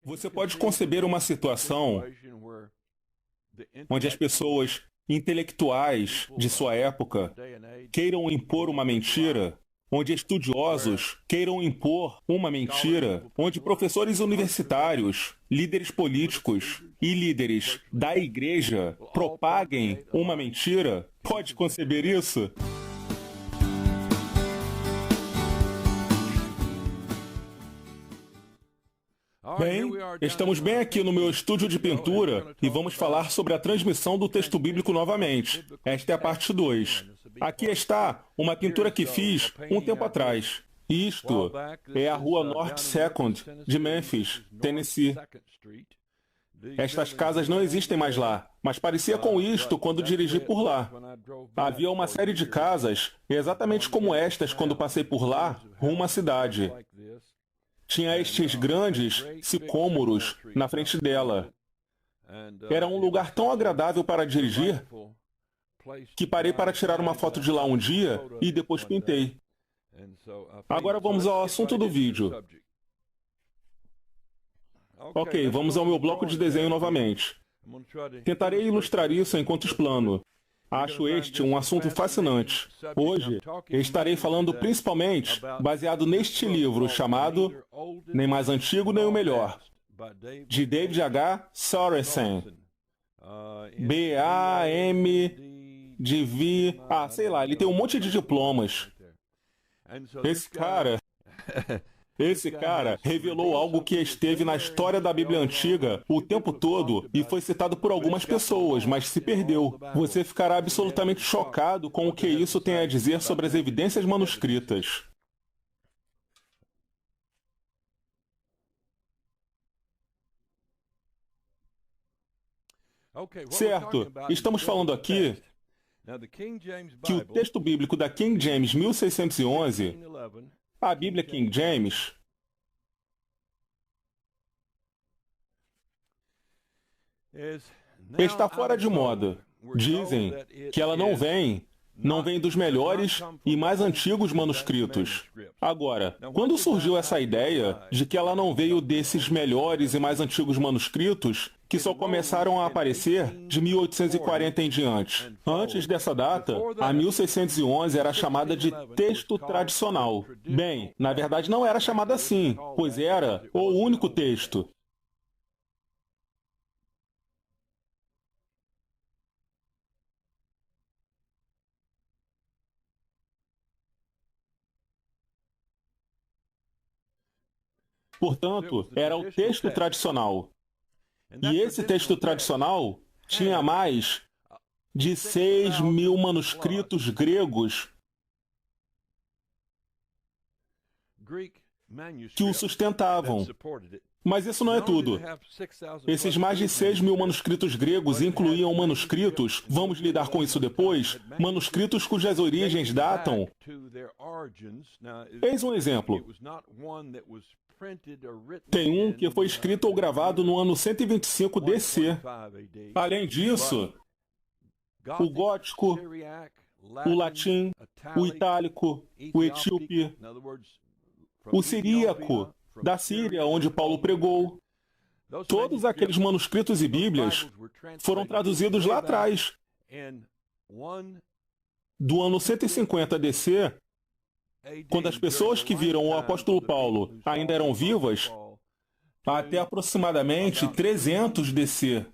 Você pode conceber uma situação onde as pessoas intelectuais de sua época queiram impor uma mentira, onde estudiosos queiram impor uma mentira, onde professores universitários, líderes políticos e líderes da igreja propaguem uma mentira? Pode conceber isso? Bem, estamos bem aqui no meu estúdio de pintura e vamos falar sobre a transmissão do texto bíblico novamente. Esta é a parte 2. Aqui está uma pintura que fiz um tempo atrás. Isto é a rua North Second de Memphis, Tennessee. Estas casas não existem mais lá, mas parecia com isto quando dirigi por lá. Havia uma série de casas exatamente como estas quando passei por lá, rumo à cidade. Tinha estes grandes sicômoros na frente dela. Era um lugar tão agradável para dirigir que parei para tirar uma foto de lá um dia e depois pintei. Agora vamos ao assunto do vídeo. Ok, vamos ao meu bloco de desenho novamente. Tentarei ilustrar isso enquanto explano. Acho este um assunto fascinante. Hoje, estarei falando principalmente baseado neste livro chamado Nem Mais Antigo Nem o Melhor, de David H. Sorensen. B-A-M... de V... sei lá, ele tem um monte de diplomas. Esse cara revelou algo que esteve na história da Bíblia Antiga o tempo todo e foi citado por algumas pessoas, mas se perdeu. Você ficará absolutamente chocado com o que isso tem a dizer sobre as evidências manuscritas. Certo, estamos falando aqui que o texto bíblico da King James 1611, a Bíblia King James, está fora de moda. Dizem que ela não vem dos melhores e mais antigos manuscritos. Agora, quando surgiu essa ideia de que ela não veio desses melhores e mais antigos manuscritos, que só começaram a aparecer de 1840 em diante? Antes dessa data, a 1611 era chamada de texto tradicional. Bem, na verdade não era chamada assim, pois era o único texto. Portanto, era o texto tradicional. E esse texto tradicional tinha mais de 6.000 manuscritos gregos que o sustentavam. Mas isso não é tudo. Esses mais de 6.000 manuscritos gregos incluíam manuscritos, vamos lidar com isso depois, manuscritos cujas origens datam. Eis um exemplo. Tem um que foi escrito ou gravado no ano 125 DC. Além disso, o gótico, o latim, o itálico, o etíope, o siríaco, da Síria, onde Paulo pregou. Todos aqueles manuscritos e bíblias foram traduzidos lá atrás. Do ano 150 DC, quando as pessoas que viram o apóstolo Paulo ainda eram vivas, até aproximadamente 300 DC.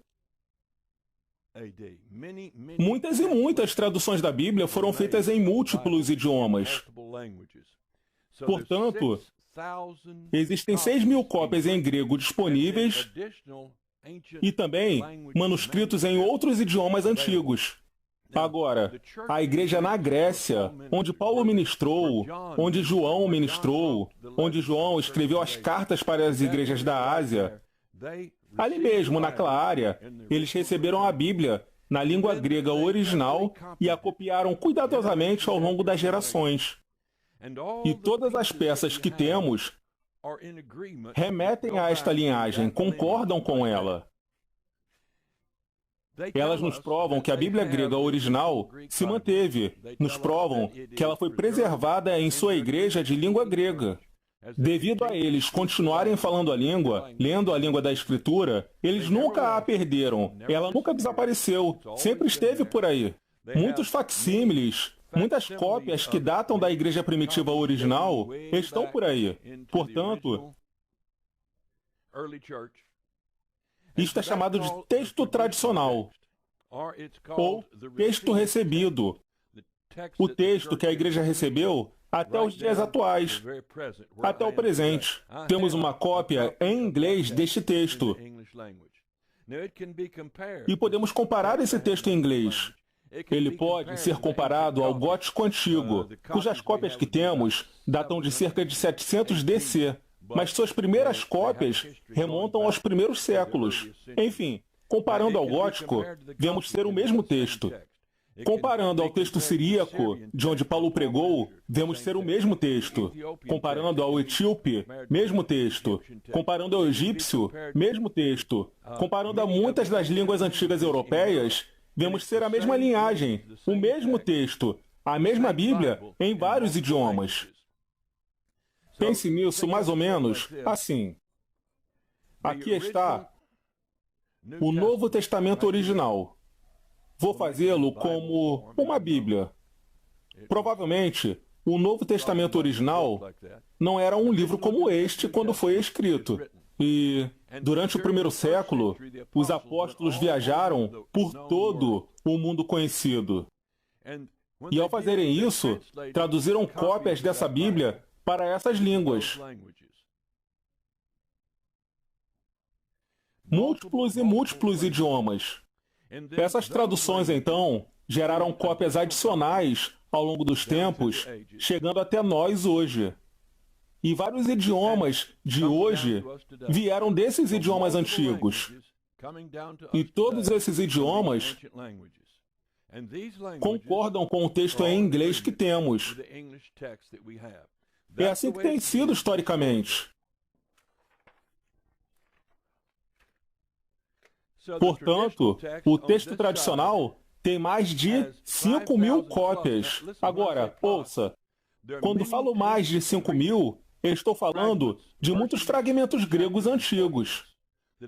Muitas e muitas traduções da Bíblia foram feitas em múltiplos idiomas. Portanto, existem 6.000 cópias em grego disponíveis e também manuscritos em outros idiomas antigos. Agora, a igreja na Grécia, onde Paulo ministrou, onde João ministrou, onde João escreveu as cartas para as igrejas da Ásia, ali mesmo, naquela área, eles receberam a Bíblia na língua grega original e a copiaram cuidadosamente ao longo das gerações. E todas as peças que temos remetem a esta linhagem, concordam com ela. Elas nos provam que a Bíblia grega original se manteve, nos provam que ela foi preservada em sua igreja de língua grega. Devido a eles continuarem falando a língua, lendo a língua da Escritura, eles nunca a perderam. Ela nunca desapareceu. Sempre esteve por aí. Muitos facsímiles, muitas cópias que datam da igreja primitiva original estão por aí. Portanto, isto é chamado de texto tradicional, ou texto recebido. O texto que a igreja recebeu até os dias atuais, até o presente. Temos uma cópia em inglês deste texto. E podemos comparar esse texto em inglês. Ele pode ser comparado ao gótico antigo, cujas cópias que temos datam de cerca de 700 DC, mas suas primeiras cópias remontam aos primeiros séculos. Enfim, comparando ao gótico, vemos ser o mesmo texto. Comparando ao texto siríaco, de onde Paulo pregou, vemos ser o mesmo texto. Comparando ao etíope, mesmo texto. Comparando ao egípcio, mesmo texto. Comparando a muitas das línguas antigas europeias, vemos ser a mesma linhagem, o mesmo texto, a mesma Bíblia em vários idiomas. Pense nisso mais ou menos assim. Aqui está o Novo Testamento original. Vou fazê-lo como uma Bíblia. Provavelmente, o Novo Testamento original não era um livro como este quando foi escrito. E, durante o primeiro século, os apóstolos viajaram por todo o mundo conhecido. E, ao fazerem isso, traduziram cópias dessa Bíblia para essas línguas. Múltiplos e múltiplos idiomas. Essas traduções, então, geraram cópias adicionais ao longo dos tempos, chegando até nós hoje. E vários idiomas de hoje vieram desses idiomas antigos. E todos esses idiomas concordam com o texto em inglês que temos. É assim que tem sido historicamente. Portanto, o texto tradicional tem mais de 5.000 cópias. Agora, ouça, quando falo mais de 5.000, eu estou falando de muitos fragmentos gregos antigos.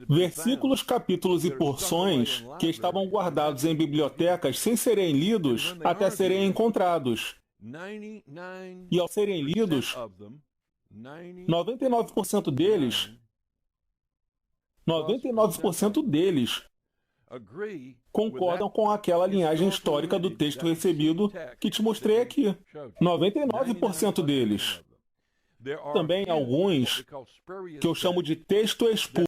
Versículos, capítulos e porções que estavam guardados em bibliotecas sem serem lidos até serem encontrados. E ao serem lidos, 99% deles concordam com aquela linhagem histórica do texto recebido que te mostrei aqui. 99% deles. Também alguns que eu chamo de texto espúrio.